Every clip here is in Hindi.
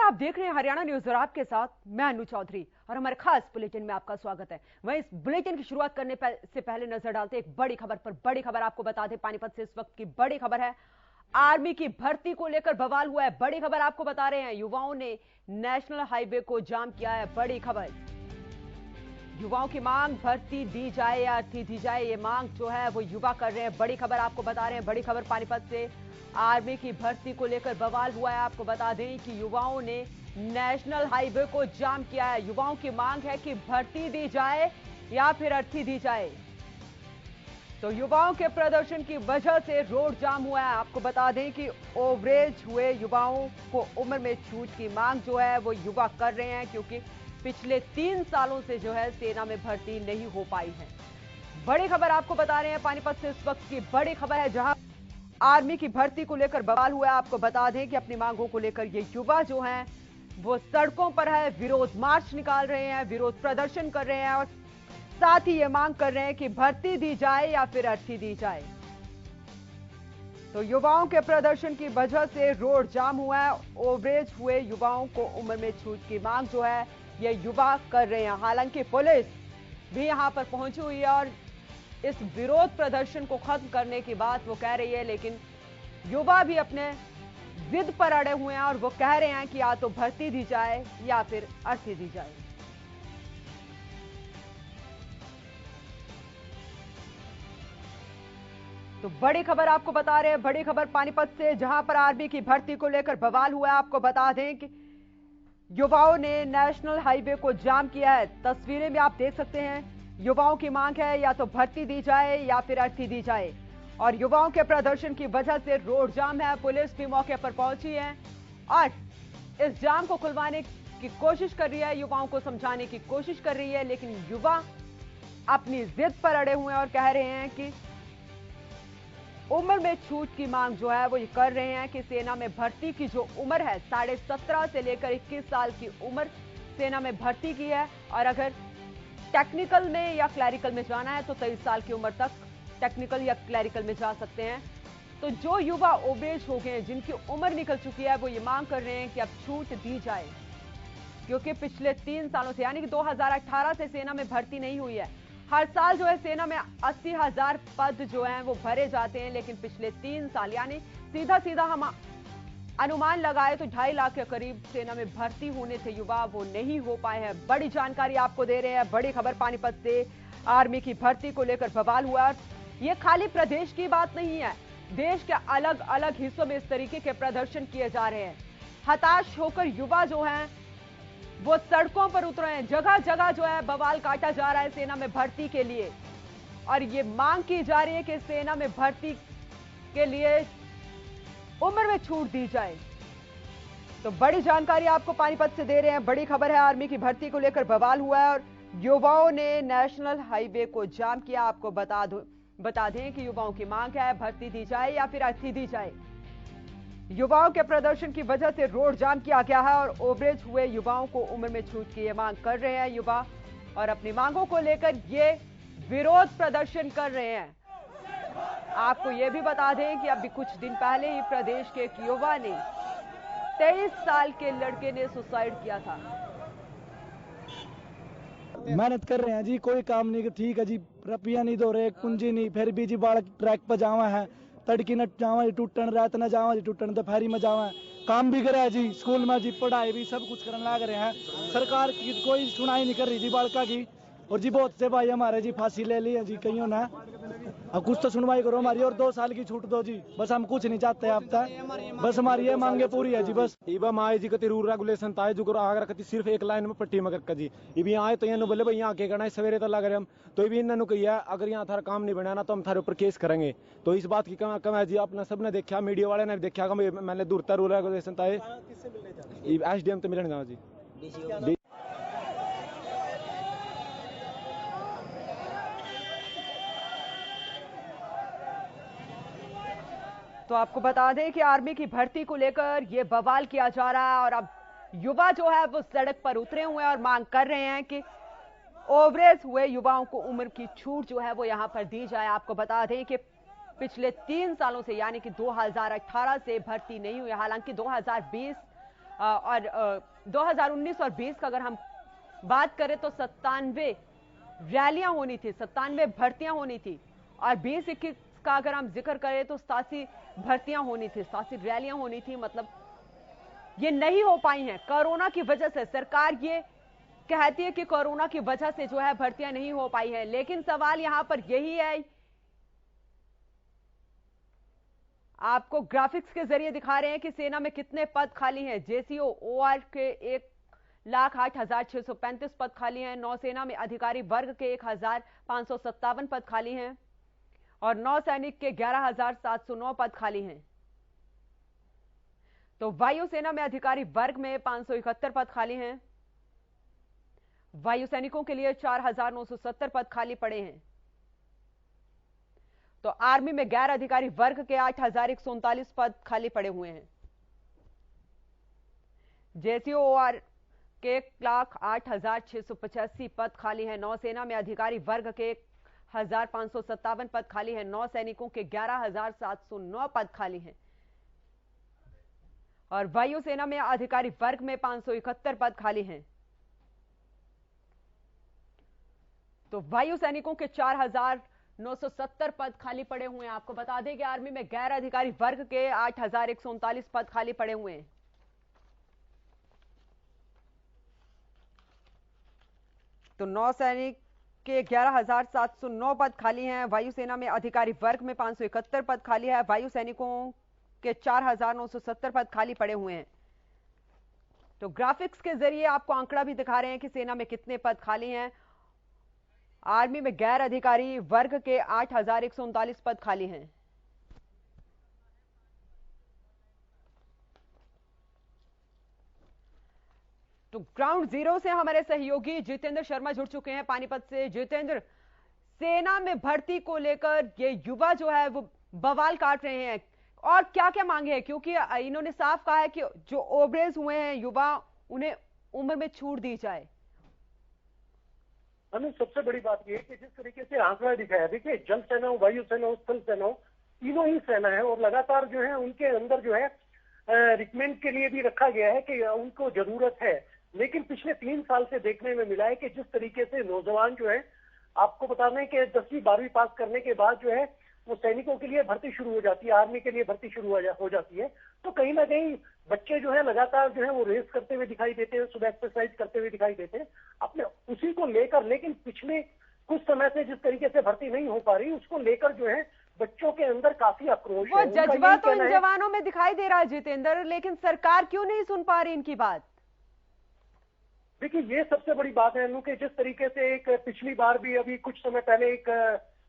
आप देख रहे हैं हरियाणा न्यूज और आपके साथ मैं अनु चौधरी और हमारे खास बुलेटिन में आपका स्वागत है। वहीं इस बुलेटिन की शुरुआत करने से पहले नजर डालते हैं एक बड़ी खबर पर। बड़ी खबर आपको बता दें, पानीपत से इस वक्त की बड़ी खबर है, आर्मी की भर्ती को लेकर बवाल हुआ है। बड़ी खबर आपको बता रहे हैं, युवाओं ने नेशनल हाईवे को जाम किया है। बड़ी खबर, युवाओं की मांग भर्ती दी जाए या अर्थी दी जाए, ये मांग जो है वो युवा कर रहे हैं। बड़ी खबर आपको बता रहे हैं, बड़ी खबर पानीपत से आर्मी की भर्ती को लेकर बवाल हुआ है। आपको बता दें कि युवाओं ने नेशनल हाईवे को जाम किया है। युवाओं की मांग है कि भर्ती दी जाए या फिर अर्थी दी जाए। तो युवाओं के प्रदर्शन की वजह से रोड जाम हुआ है। आपको बता दें कि ओवरेज हुए युवाओं को उम्र में छूट की मांग जो है वो युवा कर रहे हैं, क्योंकि पिछले 3 सालों से जो है सेना में भर्ती नहीं हो पाई है। बड़ी खबर आपको बता रहे हैं, पानीपत से इस वक्त की बड़ी खबर है जहां आर्मी की भर्ती को लेकर बवाल हुआ है। आपको बता दें कि अपनी मांगों को लेकर ये युवा जो हैं वो सड़कों पर है, विरोध मार्च निकाल रहे हैं, विरोध प्रदर्शन कर रहे हैं और साथ ही ये मांग कर रहे हैं कि भर्ती दी जाए या फिर अर्थी दी जाए। तो युवाओं के प्रदर्शन की वजह से रोड जाम हुआ है। ओवरेज हुए युवाओं को उम्र में छूट की मांग जो है ये युवा कर रहे हैं। हालांकि पुलिस भी यहां पर पहुंची हुई है और इस विरोध प्रदर्शन को खत्म करने की बात वो कह रही है, लेकिन युवा भी अपने जिद पर अड़े हुए हैं और वो कह रहे हैं कि या तो भर्ती दी जाए या फिर अर्थी दी जाए। तो बड़ी खबर आपको बता रहे हैं, बड़ी खबर पानीपत से जहां पर आर्मी की भर्ती को लेकर बवाल हुआ है। आपको बता दें कि युवाओं ने नेशनल हाईवे को जाम किया है। तस्वीरें में आप देख सकते हैं, युवाओं की मांग है या तो भर्ती दी जाए या फिर अर्थी दी जाए और युवाओं के प्रदर्शन की वजह से रोड जाम है। पुलिस भी मौके पर पहुंची है और इस जाम को खुलवाने की कोशिश कर रही है, युवाओं को समझाने की कोशिश कर रही है, लेकिन युवा अपनी जिद पर अड़े हुए हैं और कह रहे हैं कि उम्र में छूट की मांग जो है वो ये कर रहे हैं कि सेना में भर्ती की जो उम्र है 17.5 से लेकर 21 साल की उम्र सेना में भर्ती की है और अगर टेक्निकल में या क्लैरिकल में जाना है तो 23 साल की उम्र तक टेक्निकल या क्लैरिकल में जा सकते हैं। तो जो युवा ओवरेज हो गए हैं, जिनकी उम्र निकल चुकी है, वो ये मांग कर रहे हैं कि अब छूट दी जाए, क्योंकि पिछले 3 सालों से यानी कि 2018 से सेना में भर्ती नहीं हुई है। हर साल जो है सेना में 80,000 पद जो हैं वो भरे जाते हैं, लेकिन पिछले 3 साल यानी सीधा सीधा हम अनुमान लगाए तो 2.5 लाख के करीब सेना में भर्ती होने से युवा वो नहीं हो पाए हैं। बड़ी जानकारी आपको दे रहे हैं, बड़ी खबर पानीपत से आर्मी की भर्ती को लेकर बवाल हुआ। ये खाली प्रदेश की बात नहीं है, देश के अलग अलग हिस्सों में इस तरीके के प्रदर्शन किए जा रहे हैं। हताश होकर युवा जो हैं वो सड़कों पर उतरे हैं। जगह जगह जो है बवाल काटा जा रहा है सेना में भर्ती के लिए और ये मांग की जा रही है कि सेना में भर्ती के लिए उम्र में छूट दी जाए। तो बड़ी जानकारी आपको पानीपत से दे रहे हैं, बड़ी खबर है, आर्मी की भर्ती को लेकर बवाल हुआ है और युवाओं ने नेशनल हाईवे को जाम किया। आपको बता दें कि युवाओं की मांग है भर्ती दी जाए या फिर अर्थी दी जाए। युवाओं के प्रदर्शन की वजह से रोड जाम किया गया है और ओवरेज हुए युवाओं को उम्र में छूट की ये मांग कर रहे हैं युवा और अपनी मांगों को लेकर ये विरोध प्रदर्शन कर रहे हैं। आपको ये भी बता दें कि अभी कुछ दिन पहले ही प्रदेश के एक युवा ने 23 साल के लड़के ने सुसाइड किया था। मेहनत कर रहे हैं जी, कोई काम नहीं, ठीक है जी, रुपया नहीं दो रहे, कुंजी नहीं, फिर भी जी बालक ट्रैक पर जावा है, तड़की न जावा जी, टूटन रात न जावा जी, टूटन दोपहरी में जावा, काम भी करे जी, स्कूल में जी पढ़ाई भी सब कुछ करने लग रहे हैं। सरकार की कोई सुनाई नहीं कर रही जी बालका की। और जी बहुत से भाई हमारे जी फांसी ले ली है जी कईयों ने, अब कुछ तो सुनवाई करो हमारी और 2 साल की छूट दो जी, बस हम कुछ नहीं चाहते आप तक, बस हमारी ये मांगे पूरी है जी। बस इबा माए जी कति रूल रेगुलेशन ताए जो करो आगरा कति सिर्फ एक लाइन में पट्टी मगर का जी इबी आए तो यहाँ बोले भाई यहाँ के करना है सवेरे तक लग रहे हम तो इबी इन्होंने कहिया अगर यहाँ थारा काम नहीं बनाना तो हम थारे ऊपर केस करेंगे। तो इस बात की कम है जी, अपना सबने देखा, मीडिया वाले ने भी देखा, मैंने दूरता रूल रेगुलेशन ताए SDM तो मिलने जाओ जी। तो आपको बता दें कि आर्मी की भर्ती को लेकर यह बवाल किया जा रहा है और अब युवा जो है वो सड़क पर उतरे हुए हैं और मांग कर रहे हैं कि ओवरेज हुए युवाओं को उम्र की छूट जो है वो यहां पर दी जाए। आपको बता दें कि पिछले 3 सालों से यानी कि 2018 से भर्ती नहीं हुई, हालांकि 2020 और 2019 और 20 का अगर हम बात करें तो 97 रैलियां होनी थी, 97 भर्तियां होनी थी, और 20-21 का अगर हम जिक्र करें तो 87 भर्तियां होनी थी, 87 रैलियां होनी थी। मतलब ये नहीं हो पाई हैं कोरोना की वजह से। सरकार ये कहती है कि कोरोना की वजह से जो है भर्तियां नहीं हो पाई है, लेकिन सवाल यहां पर यही है, आपको ग्राफिक्स के जरिए दिखा रहे हैं कि सेना में कितने पद खाली हैं। जेसीओ ओआर के 1,08,635 पद खाली हैं। नौसेना में अधिकारी वर्ग के 1,557 पद खाली हैं और नौसैनिक के 11,709 पद खाली हैं। तो वायुसेना में अधिकारी वर्ग में 571 पद खाली हैं। वायु सैनिकों के लिए 4,970 पद खाली पड़े हैं। तो आर्मी में गैर अधिकारी वर्ग के 8,139 पद खाली पड़े हुए हैं। जेसीओआर के 1,08,685 पद खाली हैं। नौसेना में अधिकारी वर्ग के 1,557 पद खाली हैं। नौ सैनिकों के 11,709 पद खाली हैं और वायुसेना में अधिकारी वर्ग में 571 पद खाली हैं। तो वायु सैनिकों के 4,970 पद खाली पड़े हुए हैं। आपको बता दें कि आर्मी में गैर अधिकारी वर्ग के 8,139 पद खाली पड़े हुए हैं। तो नौसैनिक के 11,709 पद खाली हैं। वायुसेना में अधिकारी वर्ग में 571 पद खाली है। वायु सैनिकों के 4,970 पद खाली पड़े हुए हैं। तो ग्राफिक्स के जरिए आपको आंकड़ा भी दिखा रहे हैं कि सेना में कितने पद खाली हैं। आर्मी में गैर अधिकारी वर्ग के 8,139 पद खाली हैं। तो ग्राउंड जीरो से हमारे सहयोगी जितेंद्र शर्मा जुड़ चुके हैं पानीपत से। जितेंद्र, सेना में भर्ती को लेकर ये युवा जो है वो बवाल काट रहे हैं, और क्या क्या मांगे हैं? क्योंकि इन्होंने साफ कहा है कि जो ओवरेज हुए हैं युवा, उन्हें उम्र में छूट दी जाए। हमें सबसे बड़ी बात यह है कि जिस तरीके से आंकड़ा दिखाया, देखिए जल सेना हो, वायु सेना हो, स्थल सेना हो, तीनों ही सेना है और लगातार जो है उनके अंदर जो है रिक्रूटमेंट के लिए भी रखा गया है कि उनको जरूरत है। लेकिन पिछले 3 साल से देखने में मिला है कि जिस तरीके से नौजवान जो है, आपको बता दें कि 10वीं 12वीं पास करने के बाद जो है वो सैनिकों के लिए भर्ती शुरू हो जाती है, आर्मी के लिए भर्ती शुरू हो जाती है। तो कहीं ना कहीं बच्चे जो है लगातार जो है वो रेस करते हुए दिखाई देते हैं, सुबह एक्सरसाइज करते हुए दिखाई देते हैं अपने उसी को लेकर। लेकिन पिछले कुछ समय से जिस तरीके से भर्ती नहीं हो पा रही, उसको लेकर जो है बच्चों के अंदर काफी आक्रोश है। वो जज्बा तो इन जवानों में दिखाई दे रहा है जितेंद्र, लेकिन सरकार क्यों नहीं सुन पा रही इनकी बात? देखिए ये सबसे बड़ी बात है अनु, कि जिस तरीके से एक पिछली बार भी अभी कुछ समय पहले एक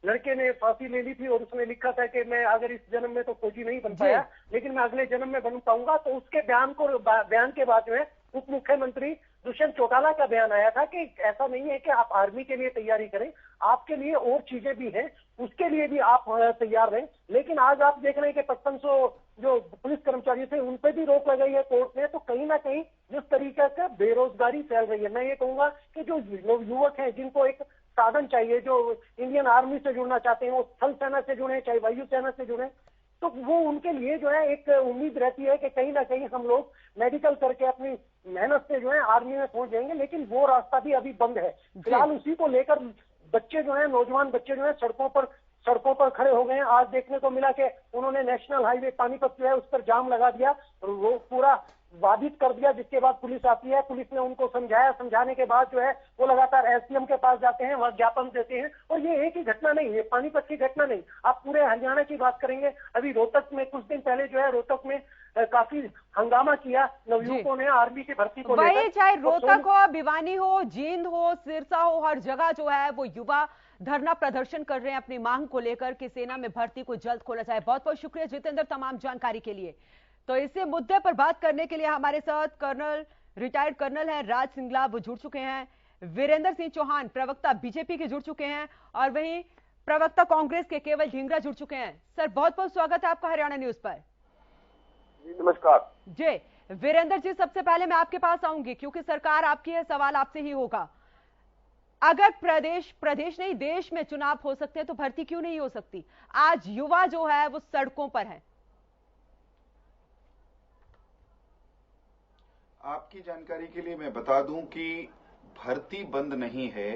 लड़के ने फांसी ले ली थी और उसने लिखा था कि मैं अगर इस जन्म में तो फौजी नहीं बन पाया, लेकिन मैं अगले जन्म में बन पाऊंगा। तो उसके बयान के बाद जो है उप मुख्यमंत्री दुष्यंत चौटाला का बयान आया था कि ऐसा नहीं है कि आप आर्मी के लिए तैयारी करें, आपके लिए और चीजें भी हैं, उसके लिए भी आप तैयार रहें। लेकिन आज आप देख रहे हैं कि 5500 जो पुलिस कर्मचारी थे उन पर भी रोक लगाई है कोर्ट ने। तो कहीं ना कहीं जिस तरीके से बेरोजगारी फैल रही है, मैं ये कहूंगा कि जो युवक हैं जिनको एक साधन चाहिए, जो इंडियन आर्मी से जुड़ना चाहते हैं, वो थल सेना से जुड़े चाहे वायु सेना से जुड़े, तो वो उनके लिए जो है एक उम्मीद रहती है कि कहीं ना कहीं हम लोग मेडिकल करके अपनी मेहनत से जो है आर्मी में पहुंच जाएंगे। लेकिन वो रास्ता भी अभी बंद है। फिलहाल उसी को लेकर बच्चे जो है, नौजवान बच्चे जो है सड़कों पर खड़े हो गए हैं। आज देखने को मिला कि उन्होंने नेशनल हाईवे पानीपत जो है उस पर जाम लगा दिया और वो पूरा बाधित कर दिया। जिसके बाद पुलिस आती है, पुलिस ने उनको समझाया, समझाने के बाद जो है वो लगातार एसडीएम के पास जाते हैं, वहां ज्ञापन देते हैं। और ये एक ही घटना नहीं है, पानीपत की घटना नहीं, आप पूरे हरियाणा की बात करेंगे। अभी रोहतक में कुछ दिन पहले जो है रोहतक में काफी हंगामा किया नवयुवकों ने आर्मी की भर्ती को लेकर। वही चाहे रोहतक हो, भिवानी हो, जींद हो, सिरसा हो, हर जगह जो है वो युवा धरना प्रदर्शन कर रहे हैं अपनी मांग को लेकर कि सेना में भर्ती को जल्द खोला जाए। बहुत बहुत शुक्रिया जितेंद्र तमाम जानकारी के लिए। तो इसी मुद्दे पर बात करने के लिए हमारे साथ रिटायर्ड कर्नल हैं राज सिंगला, वो जुड़ चुके हैं। वीरेंद्र सिंह चौहान प्रवक्ता बीजेपी के जुड़ चुके हैं और वहीं प्रवक्ता कांग्रेस के केवल ढींगरा जुड़ चुके हैं। सर बहुत बहुत स्वागत है आपका हरियाणा न्यूज पर। जी नमस्कार। जी वीरेंद्र जी, सबसे पहले मैं आपके पास आऊंगी क्योंकि सरकार आपकी है, सवाल आपसे ही होगा। अगर प्रदेश नहीं देश में चुनाव हो सकते हैं तो भर्ती क्यों नहीं हो सकती? आज युवा जो है वो सड़कों पर है। आपकी जानकारी के लिए मैं बता दूं कि भर्ती बंद नहीं है।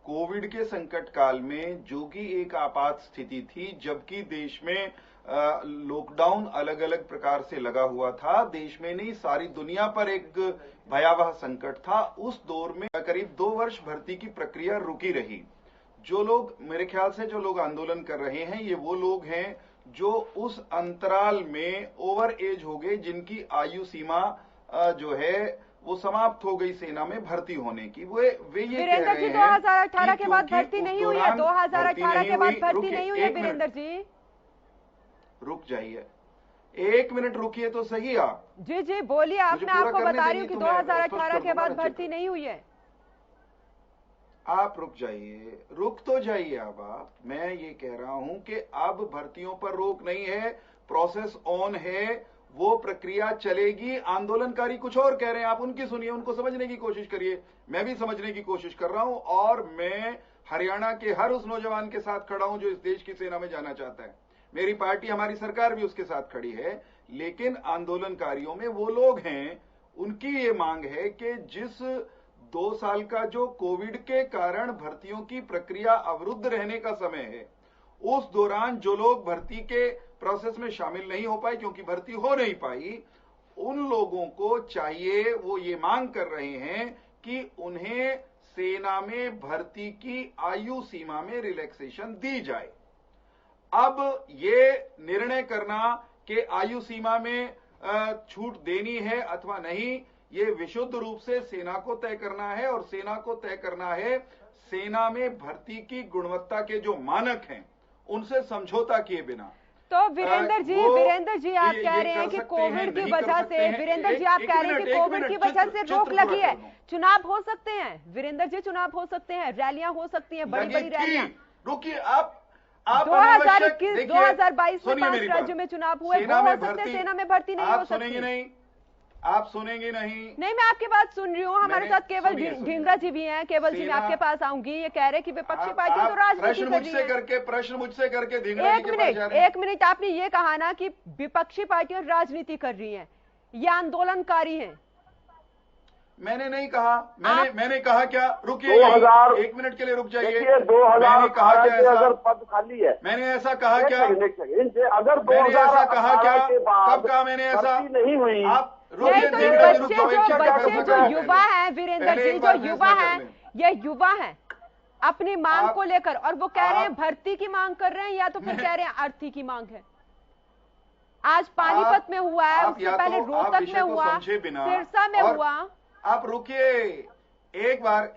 कोविड के संकट काल में जो कि एक आपात स्थिति थी, जबकि देश में लॉकडाउन अलग अलग प्रकार से लगा हुआ था, देश में नहीं सारी दुनिया पर एक भयावह संकट था। उस दौर में करीब 2 वर्ष भर्ती की प्रक्रिया रुकी रही। जो लोग, मेरे ख्याल से जो लोग आंदोलन कर रहे हैं, ये वो लोग हैं जो उस अंतराल में ओवर एज हो गए, जिनकी आयु सीमा जो है वो समाप्त हो गई सेना में भर्ती होने की। वे ये कह रहे हैं 2018 के बाद भर्ती नहीं हुई है, 2018 के बाद भर्ती नहीं हुई है। वीरेंद्र जी रुक जाइए, 1 मिनट रुकिए तो सही आप। जी जी बोलिए, आप। मैं आपको बता रही हूँ कि 2018 के बाद भर्ती नहीं हुई है। आप रुक जाइए, रुक तो जाइए अब आप। मैं ये कह रहा हूं कि अब भर्तियों पर रोक नहीं है, प्रोसेस ऑन है, वो प्रक्रिया चलेगी। आंदोलनकारी कुछ और कह रहे हैं, आप उनकी सुनिए, उनको समझने की कोशिश करिए। मैं भी समझने की कोशिश कर रहा हूं, और मैं हरियाणा के हर उस नौजवान के साथ खड़ा हूं जो इस देश की सेना में जाना चाहता है। मेरी पार्टी, हमारी सरकार भी उसके साथ खड़ी है। लेकिन आंदोलनकारियों में वो लोग हैं, उनकी ये मांग है कि जिस 2 साल का जो कोविड के कारण भर्तियों की प्रक्रिया अवरुद्ध रहने का समय है, उस दौरान जो लोग भर्ती के प्रोसेस में शामिल नहीं हो पाए क्योंकि भर्ती हो नहीं पाई, उन लोगों को चाहिए, वो ये मांग कर रहे हैं कि उन्हें सेना में भर्ती की आयु सीमा में रिलैक्सेशन दी जाए। अब ये निर्णय करना कि आयु सीमा में छूट देनी है अथवा नहीं, ये विशुद्ध रूप से सेना को तय करना है, और सेना को तय करना है सेना में भर्ती की गुणवत्ता के जो मानक हैं उनसे समझौता किए बिना। तो वीरेंद्र जी आप कह रहे हैं कि कोविड की वजह से, वीरेंद्र जी आप कह रहे हैं कि कोविड की वजह से रोक लगी है, चुनाव हो सकते हैं वीरेंद्र जी, चुनाव हो सकते हैं, रैलियां हो सकती हैं, बड़ी बड़ी रैलियां। रुकिए, आप 2021, 2022 में 5 राज्यों में चुनाव हुए, वो हो सकते हैं, सेना में भर्ती नहीं हो सकती। नहीं, आप सुनेंगे नहीं। नहीं, मैं आपकी बात सुन रही हूँ। हमारे साथ केवल ढींगरा जी भी हैं। केवल जी, मैं आपके पास आऊंगी। ये कह रहे कि विपक्षी पार्टी तो राजनीति कर रही है। प्रश्न मुझसे करके एक मिनट, आपने ये कहा ना कि विपक्षी पार्टियां राजनीति कर रही हैं, ये आंदोलनकारी हैं। मैंने नहीं कहा, मैंने कहा क्या? रुकिए, 1 मिनट के लिए रुक जाइए। 2018 अगर पद खाली है, मैंने ऐसा कहा क्या? अगर मैंने ऐसा कहा क्या? कब कहा मैंने ऐसा? नहीं हुई। आप नहीं, तो ये बच्चे जो युवा हैं वीरेंद्र जी, जो युवा हैं, ये युवा हैं अपनी मांग को लेकर, और वो कह रहे हैं भर्ती की मांग कर रहे हैं, या तो फिर कह रहे हैं अर्थी की मांग है। आज पानीपत में हुआ है, उससे पहले रोहतक में हुआ, सिरसा में हुआ। आप रुकिए एक बार,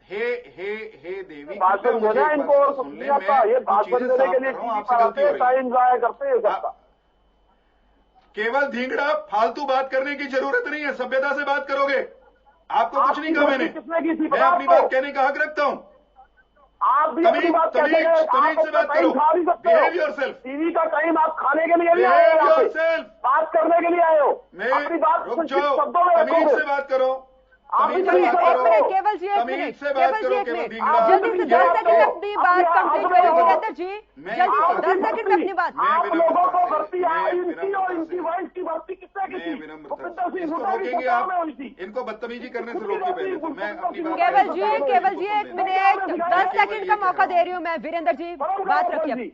हे देवी, भाषण देना इनको, और कुछ नहीं आता। ये भाषण देने के लिए टाइम जाया करते हैं सबका। केवल ढींगड़ा, फालतू बात करने की जरूरत नहीं है, सभ्यता से बात करोगे। आपको कुछ नहीं कहा मैंने, मैं अपनी बात कहने का हक रखता हूँ। आप भी अपनी बात तमीज से बात करो। Behave yourself. टीवी का टाइम आप खाने के लिए नहीं आए हो, बात करने के लिए आए हो। अपनी बात रुक जाओ, तमीज से बात करो। केवल जी, केवल जी, जल्दी से 10 सेकंड अपनी बात कंप्लीट करो वीरेंद्र जी, जल्दी 10 सेकंड में अपनी बात। आप लोगों को भर्ती आई, इनकी और इनकी वाइफ की भर्ती किसने की थी? भूपिंदर सिंह हुड्डा की सरकार में हुई थी। इनको बदतमीजी करने से रोकिए पहले तो। मैं अपनी बात केवल जी 1 मिनट, 10 सेकंड का मौका दे रही हूँ मैं। वीरेंद्र जी बात रखिए।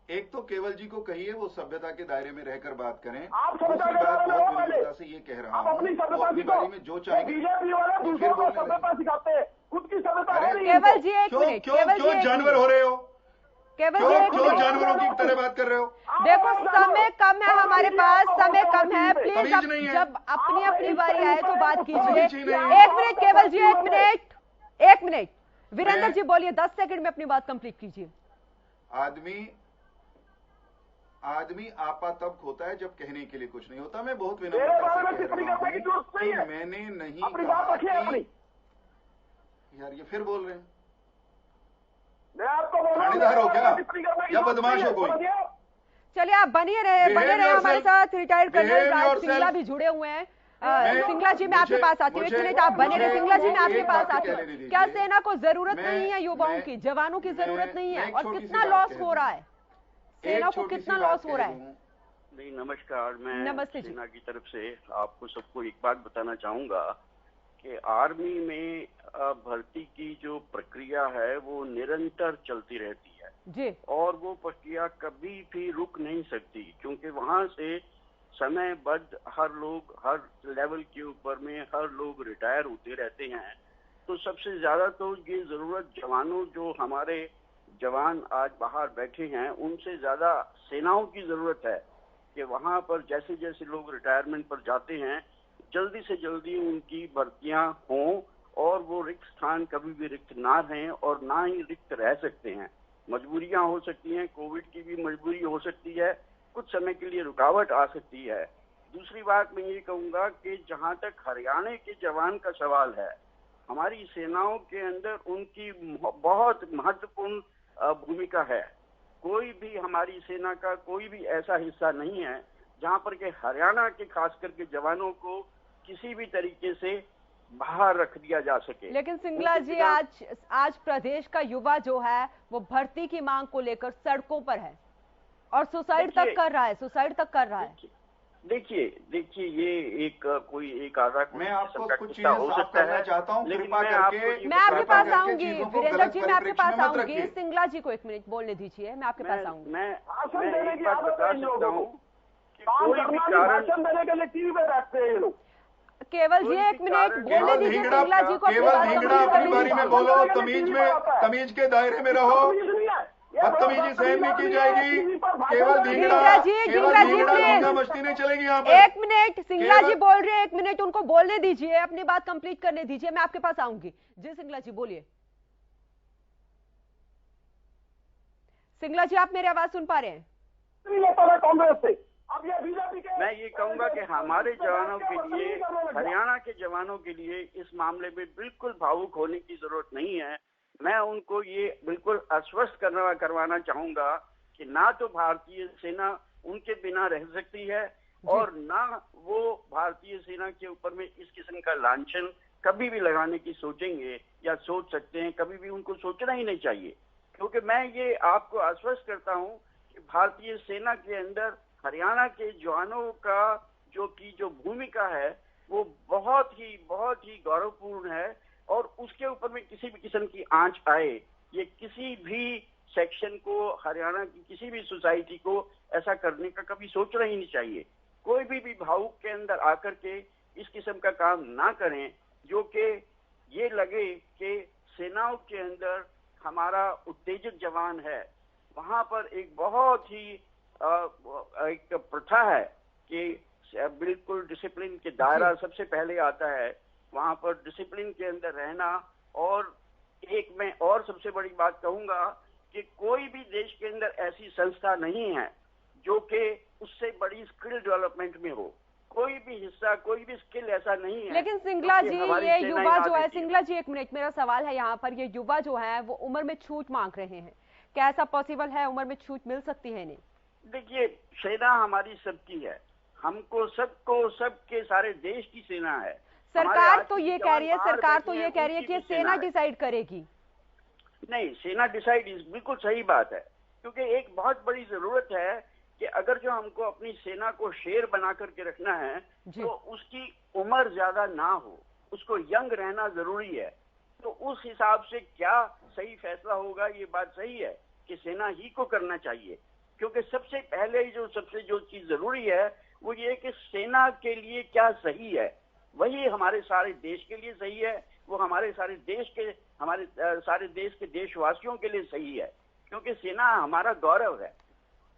एक तो केवल जी को कहिए वो सभ्यता के दायरे में रहकर बात करें। आप सभ्यता के दायरे में रहो पहले। से ये कह रहा हूं, अपनी सभ्यता की बारे में जो चाहेंगे। बीजेपी वाले दूसरों को सभ्यता सिखाते हैं, खुद की सभ्यता है नहीं। केवल जी 1 मिनट, क्यों जानवर हो रहे हो? केवल जी 1 क्यों जानवरों की तरह बात कर रहे हो? देखो समय कम है हमारे पास, समय कम है, प्लीज जब अपनी अपनी बारी आए तो बात कीजिए। 1 मिनट केवल जी, 1 मिनट। वीरेंद्र जी बोलिए, 10 सेकंड में अपनी बात कंप्लीट कीजिए। आदमी आपा तब खोता है जब कहने के लिए कुछ नहीं होता। मैं बहुत विनम्रता से कह रहा हूं, मैंने नहीं कहा। यार ये फिर बोल रहे हैं, थानेदार हो क्या या बदमाश हो कोई? चलिए आप बनिए रहे हमारे साथ। रिटायर्ड कर्नल राज सिंगला भी जुड़े हुए हैं। सिंगला जी मैं आपके पास आती हूँ, 1 मिनट आप बने रहे। सिंगला जी मैं आपके पास आती हूँ। क्या सेना को जरूरत नहीं है युवाओं की, जवानों की जरूरत नहीं है? और कितना लॉस हो रहा है सेना को, कितना लॉस हो रहा है? नहीं, नमस्कार। मैं नमस्ते जी। सेना की तरफ से आपको सबको एक बात बताना चाहूंगा कि आर्मी में भर्ती की जो प्रक्रिया है वो निरंतर चलती रहती है जी। और वो प्रक्रिया कभी भी रुक नहीं सकती, क्योंकि वहां से समयबद्ध हर लोग हर लेवल के ऊपर में हर लोग रिटायर होते रहते हैं। तो सबसे ज्यादा तो ये जरूरत जवानों, जो हमारे जवान आज बाहर बैठे हैं, उनसे ज्यादा सेनाओं की जरूरत है कि वहां पर जैसे जैसे लोग रिटायरमेंट पर जाते हैं जल्दी से जल्दी उनकी भर्तियां हों और वो रिक्त स्थान कभी भी रिक्त ना रहें और ना ही रिक्त रह सकते हैं। मजबूरियां हो सकती हैं, कोविड की भी मजबूरी हो सकती है, कुछ समय के लिए रुकावट आ सकती है। दूसरी बात मैं ये कहूंगा कि जहां तक हरियाणा के जवान का सवाल है, हमारी सेनाओं के अंदर उनकी बहुत महत्वपूर्ण भूमिका है। कोई भी हमारी सेना का कोई भी ऐसा हिस्सा नहीं है जहां पर के हरियाणा के खास करके जवानों को किसी भी तरीके से बाहर रख दिया जा सके। लेकिन सिंगला जी, आज प्रदेश का युवा जो है वो भर्ती की मांग को लेकर सड़कों पर है और सुसाइड तक कर रहा है। देखिए ये एक कोई एक आधा मैं आपको कुछ चीजें साफ करना चाहता हूँ, कृपा करके। मैं आपके पास आऊंगी वीरेंद्र जी, मैं आपके पास आऊंगी। सिंगला जी को 1 मिनट बोलने दीजिए, मैं आपके पास आऊंगी। मैं एक बात बता सकता हूँ कि कोई भी भाषण देने के लिए टीवी पे बैठते हैं ये लोग। केवल जी 1 मिनट बोलने दीजिए सिंगला जी को। केवल धिंगड़ा अपनी बारी में बोलो, तमीज के दायरे में रहो, बदतमीजी सहन नहीं की जाएगी। केवल धिंगड़ा मस्ती नहीं चलेगी यहाँ पर। 1 मिनट सिंगला जी बोल रहे हैं, 1 मिनट उनको बोलने दीजिए, अपनी बात कंप्लीट करने दीजिए, मैं आपके पास आऊंगी। जी सिंगला जी बोलिए। सिंगला जी, आप मेरी आवाज सुन पा रहे हैं? कांग्रेस से अब ये बीजेपी के। मैं ये कहूंगा कि हमारे जवानों के लिए, हरियाणा के जवानों के लिए इस मामले में बिल्कुल भावुक होने की जरूरत नहीं है। मैं उनको ये बिल्कुल आश्वस्त करवाना चाहूंगा कि ना तो भारतीय सेना उनके बिना रह सकती है और ना वो भारतीय सेना के ऊपर में इस किस्म का लांछन कभी भी लगाने की सोचेंगे या सोच सकते हैं। कभी भी उनको सोचना ही नहीं चाहिए, क्योंकि मैं ये आपको आश्वस्त करता हूं कि भारतीय सेना के अंदर हरियाणा के जवानों का जो भूमिका है वो बहुत ही गौरवपूर्ण है और उसके ऊपर में किसी भी किस्म की आंच आए, ये किसी भी सेक्शन को, हरियाणा की किसी भी सोसाइटी को ऐसा करने का कभी सोचना ही नहीं चाहिए। कोई भी भावुक के अंदर आकर के इस किस्म का काम ना करें, जो कि ये लगे कि सेनाओं के अंदर हमारा उत्तेजित जवान है। वहां पर एक बहुत ही एक प्रथा है कि बिल्कुल डिसिप्लिन के दायरा सबसे पहले आता है, वहां पर डिसिप्लिन के अंदर रहना। और एक मैं और सबसे बड़ी बात कहूंगा कि कोई भी देश के अंदर ऐसी संस्था नहीं है जो कि उससे बड़ी स्किल डेवलपमेंट में हो। कोई भी हिस्सा, कोई भी स्किल ऐसा नहीं है। लेकिन सिंगला जी, ये युवा जो है, सिंगला जी 1 मिनट, मेरा सवाल है यहाँ पर, ये युवा जो है वो उम्र में छूट मांग रहे हैं, क्या ऐसा पॉसिबल है? उम्र में छूट मिल सकती है इन्हें? देखिए, सेना हमारी सबकी है, हमको सबके सारे देश की सेना है। सरकार तो ये कह रही है कि सेना डिसाइड करेगी। नहीं, सेना डिसाइड बिल्कुल सही बात है, क्योंकि एक बहुत बड़ी जरूरत है कि अगर जो हमको अपनी सेना को शेर बना करके रखना है तो उसकी उम्र ज्यादा ना हो, उसको यंग रहना जरूरी है। तो उस हिसाब से क्या सही फैसला होगा, ये बात सही है कि सेना ही को करना चाहिए, क्योंकि सबसे पहले जो चीज जरूरी है वो ये कि सेना के लिए क्या सही है वही हमारे सारे देश के लिए सही है, वो हमारे सारे देश के देशवासियों के लिए सही है, क्योंकि सेना हमारा गौरव है।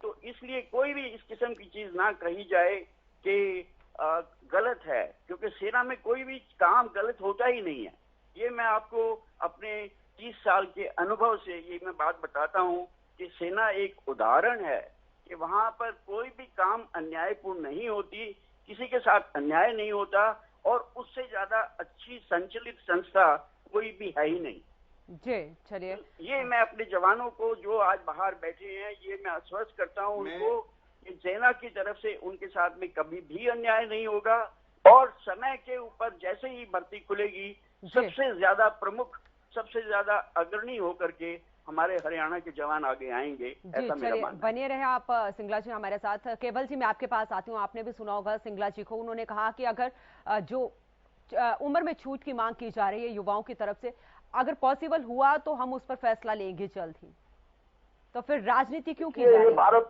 तो इसलिए कोई भी इस किस्म की चीज ना कही जाए कि गलत है, क्योंकि सेना में कोई भी काम गलत होता ही नहीं है। ये मैं आपको अपने 30 साल के अनुभव से ये मैं बात बताता हूँ कि सेना एक उदाहरण है कि वहां पर कोई भी काम अन्यायपूर्ण नहीं होती, किसी के साथ अन्याय नहीं होता और उससे ज्यादा अच्छी संचालित संस्था कोई भी है ही नहीं। जी चलिए, ये मैं अपने जवानों को जो आज बाहर बैठे हैं ये मैं आश्वस्त करता हूं उनको कि सेना की तरफ से उनके साथ में कभी भी अन्याय नहीं होगा और समय के ऊपर जैसे ही भर्ती खुलेगी सबसे ज्यादा प्रमुख, सबसे ज्यादा अग्रणी होकर के हमारे हरियाणा के जवान आगे आएंगे, ऐसा मेरा मानना है। बने रहे आप सिंगला जी हमारे साथ। केवल जी, मैं आपके पास आती हूँ। आपने भी सुना होगा सिंगला जी को, उन्होंने कहा कि अगर जो उम्र में छूट की मांग की जा रही है युवाओं की तरफ से, अगर पॉसिबल हुआ तो हम उस पर फैसला लेंगे जल्द ही। तो फिर राजनीति क्यों की जा रही है? भारत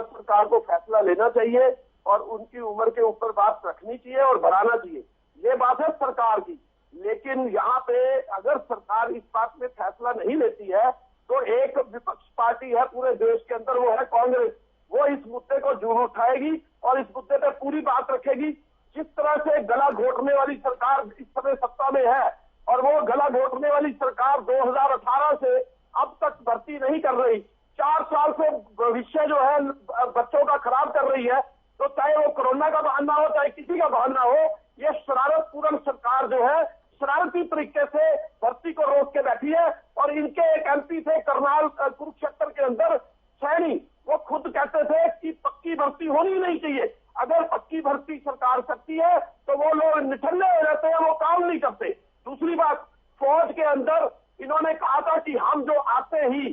सरकार को फैसला लेना चाहिए और उनकी उम्र के ऊपर बात रखनी चाहिए और बढ़ाना चाहिए। ये बात है सरकार की। लेकिन यहाँ पे अगर सरकार इस बात में फैसला नहीं लेती है तो एक विपक्ष पार्टी है पूरे देश के अंदर, वो है कांग्रेस। वो इस मुद्दे को जरूर उठाएगी और इस मुद्दे पे पूरी बात रखेगी। जिस तरह से गला घोटने वाली सरकार इस समय सत्ता में है और वो गला घोटने वाली सरकार 2018 से अब तक भर्ती नहीं कर रही, 4 साल से भविष्य जो है बच्चों का खराब कर रही है, तो चाहे वो कोरोना का बहाना हो चाहे किसी का बहाना हो, ये शरारतपूर्ण सरकार जो है शरारती तरीके से भर्ती को रोक के बैठी है। और इनके एक एमपी थे करनाल कुरुक्षेत्र के अंदर सैनी, वो खुद कहते थे कि पक्की भर्ती होनी नहीं चाहिए। अगर पक्की भर्ती सरकार करती है तो वो लोग निठल्ले हो जाते हैं, वो काम नहीं करते। दूसरी बात, फौज के अंदर इन्होंने कहा था कि हम जो आते ही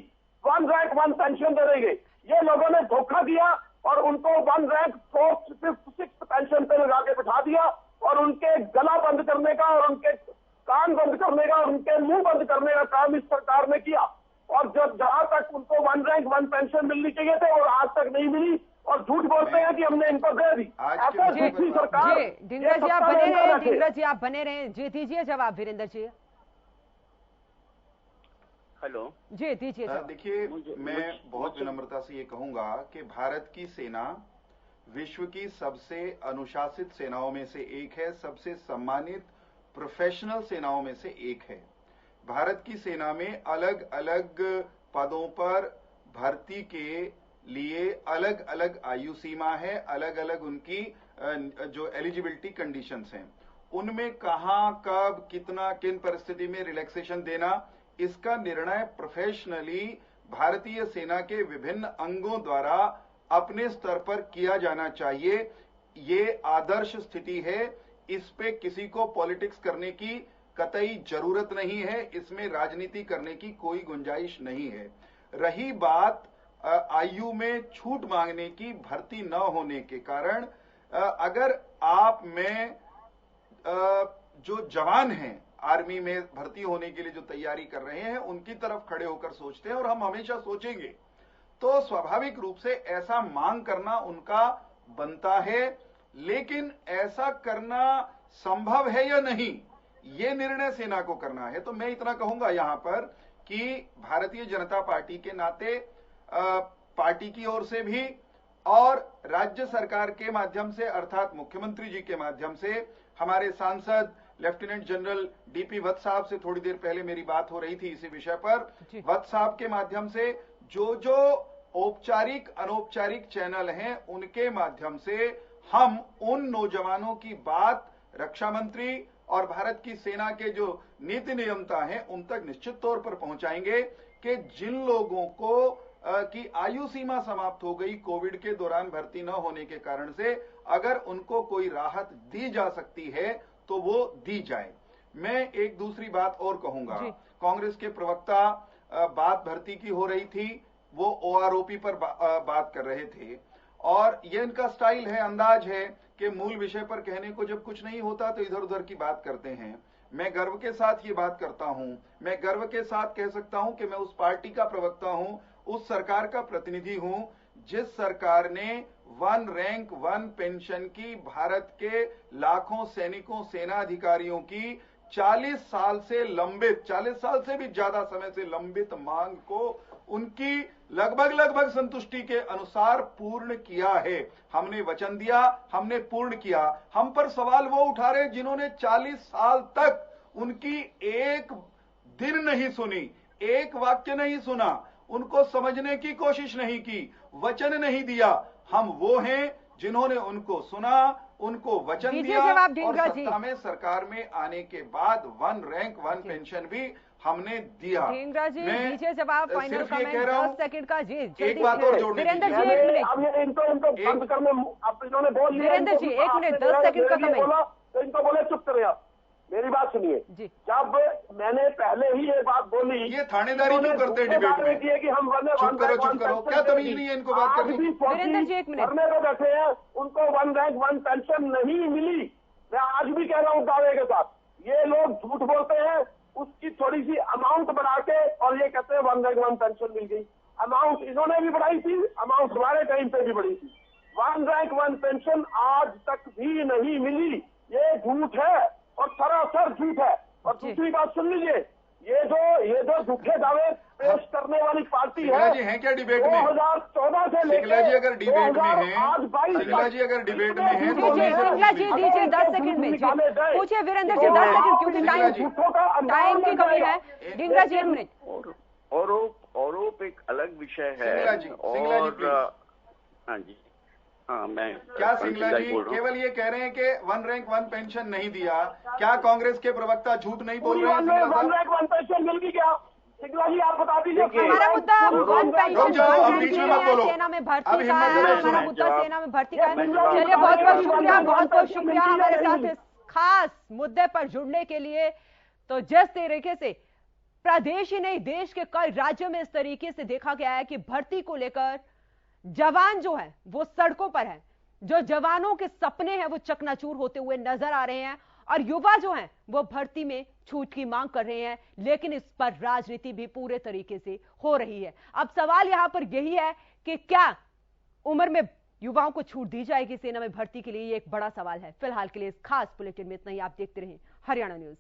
1 रैंक 1 पेंशन दे देंगे। ये लोगों ने धोखा दिया और उनको 1 rank 4th 5th 6th pension पे लगा के बिठा दिया और उनके गला बंद करने का और उनके कान बंद करने का और उनके मुंह बंद करने का काम इस सरकार ने किया। और जब जहां तक उनको 1 रैंक 1 पेंशन मिलनी चाहिए थे और आज तक नहीं मिली और झूठ बोलते हैं कि हमने इनको दे दी। ऐसा दूसरी सरकार। ढींगरा जी आप बने रहे, ढींगरा जी आप बने रहे, जी दीजिए जवाब वीरेंद्र जी। हेलो जी दीजिए। देखिए, मैं बहुत विनम्रता से ये कहूंगा कि भारत की सेना विश्व की सबसे अनुशासित सेनाओं में से एक है, सबसे सम्मानित प्रोफेशनल सेनाओं में से एक है। भारत की सेना में अलग अलग पदों पर भर्ती के लिए अलग अलग आयु सीमा है, अलग अलग उनकी जो एलिजिबिलिटी कंडीशंस हैं, उनमें कहां कब कितना किन परिस्थिति में रिलैक्सेशन देना, इसका निर्णय प्रोफेशनली भारतीय सेना के विभिन्न अंगों द्वारा अपने स्तर पर किया जाना चाहिए। ये आदर्श स्थिति है, इस पे किसी को पॉलिटिक्स करने की कतई जरूरत नहीं है, इसमें राजनीति करने की कोई गुंजाइश नहीं है। रही बात आयु में छूट मांगने की भर्ती न होने के कारण, अगर आप में जो जवान हैं आर्मी में भर्ती होने के लिए जो तैयारी कर रहे हैं उनकी तरफ खड़े होकर सोचते हैं और हम हमेशा सोचेंगे, तो स्वाभाविक रूप से ऐसा मांग करना उनका बनता है। लेकिन ऐसा करना संभव है या नहीं, ये निर्णय सेना को करना है। तो मैं इतना कहूंगा यहां पर कि भारतीय जनता पार्टी के नाते पार्टी की ओर से भी और राज्य सरकार के माध्यम से अर्थात मुख्यमंत्री जी के माध्यम से, हमारे सांसद लेफ्टिनेंट जनरल डीपी वत्स साहब से थोड़ी देर पहले मेरी बात हो रही थी इसी विषय पर, वत्स साहब के माध्यम से जो औपचारिक अनौपचारिक चैनल हैं उनके माध्यम से हम उन नौजवानों की बात रक्षा मंत्री और भारत की सेना के जो नीति नियंता हैं उन तक निश्चित तौर पर पहुंचाएंगे कि जिन लोगों को की आयु सीमा समाप्त हो गई कोविड के दौरान भर्ती न होने के कारण से, अगर उनको कोई राहत दी जा सकती है तो वो दी जाए। मैं एक दूसरी बात और कहूंगा, कांग्रेस के प्रवक्ता बात भर्ती की हो रही थी, वो ओआरओपी पर बात कर रहे थे और ये इनका स्टाइल है, अंदाज है कि मूल विषय पर कहने को जब कुछ नहीं होता तो इधर उधर की बात करते हैं। मैं गर्व के साथ ये बात करता हूं, मैं गर्व के साथ कह सकता हूं कि मैं उस पार्टी का प्रवक्ता हूं, उस सरकार का प्रतिनिधि हूं जिस सरकार ने 1 रैंक 1 पेंशन की भारत के लाखों सैनिकों सेना अधिकारियों की 40 साल से लंबित, 40 साल से भी ज्यादा समय से लंबित मांग को उनकी लगभग संतुष्टि के अनुसार पूर्ण किया है। हमने वचन दिया, हमने पूर्ण किया। हम पर सवाल वो उठा रहे जिन्होंने 40 साल तक उनकी एक दिन नहीं सुनी, एक वाक्य नहीं सुना, उनको समझने की कोशिश नहीं की, वचन नहीं दिया। हम वो हैं जिन्होंने उनको सुना, उनको वचन दिया और सत्ता में सरकार में आने के बाद 1 रैंक 1 पेंशन भी हमने दिया। मैं सिर्फ ये कह रहा हूँ, 10 सेकंड का जी एक बात और जोड़ने वीरेंद्र जी, 1 मिनट। अब ये इनको बंद करने अब इन्होंने बोल दिया। वीरेंद्र जी 1 मिनट 10 सेकंड का समय, तो इनको बोले चुप करें आप। मेरी बात सुनिए। जी। जब मैंने पहले ही ये बात बोली, ये थानेदारी क्यों करते हैं डिबेट में? किए कि हम चुप करो, क्या तमीज नहीं है इनको बात करने की? वीरेंद्र जी, एक मिनट। धरने पे बैठे हैं, उनको 1 रैंक 1 पेंशन नहीं मिली। मैं आज भी कह रहा हूँ दावे के साथ, ये लोग झूठ बोलते हैं, उसकी थोड़ी सी अमाउंट बढ़ा के और ये कहते हैं 1 रैंक 1 पेंशन मिल गई। अमाउंट इन्होंने भी बढ़ाई थी, अमाउंट हमारे टाइम पे भी बढ़ी थी। 1 रैंक 1 पेंशन आज तक भी नहीं मिली। ये झूठ है और सरासर झूठ है। और दूसरी बात सुन लीजिए, ये जो झूठे दावे पेश करने वाली पार्टी है, जी हैं क्या डिबेट में? 2014 से सिंगला जी अगर डिबेट में है, आज 22 सिंगला जी अगर डिबेट में है तो सिंगला जी दीजिए 10 सेकंड में। पूछिए वीरेंद्र जी 10 सेकंड, क्योंकि टाइम की कमी है। ढींगरा जी 1 मिनट। आरोप एक अलग विषय है। और हाँ जी, हाँ मैं क्या सिंगला जी केवल ये कह रहे हैं कि 1 रैंक 1 पेंशन नहीं दिया, क्या कांग्रेस के प्रवक्ता झूठ नहीं बोल रहे हैं? 1 रैंक 1 पेंशन मिल गई क्या? सिंगला जी आप बता दीजिए। हमारा मुद्दा 1 पेंशन सेना में भर्ती का है। हमारा मुद्दा सेना में भर्ती का है। चलिए बहुत बहुत शुक्रिया, बहुत बहुत शुक्रिया हमारे साथ इस खास मुद्दे पर जुड़ने के लिए। तो जिस तरीके से प्रदेश ही नहीं देश के कई राज्यों में इस तरीके से देखा गया है कि भर्ती को लेकर जवान जो है वो सड़कों पर है, जो जवानों के सपने हैं वो चकनाचूर होते हुए नजर आ रहे हैं और युवा जो हैं वो भर्ती में छूट की मांग कर रहे हैं, लेकिन इस पर राजनीति भी पूरे तरीके से हो रही है। अब सवाल यहां पर यही है कि क्या उम्र में युवाओं को छूट दी जाएगी सेना में भर्ती के लिए? ये एक बड़ा सवाल है। फिलहाल के लिए इस खास बुलेटिन में इतना ही। आप देखते रहें हरियाणा न्यूज।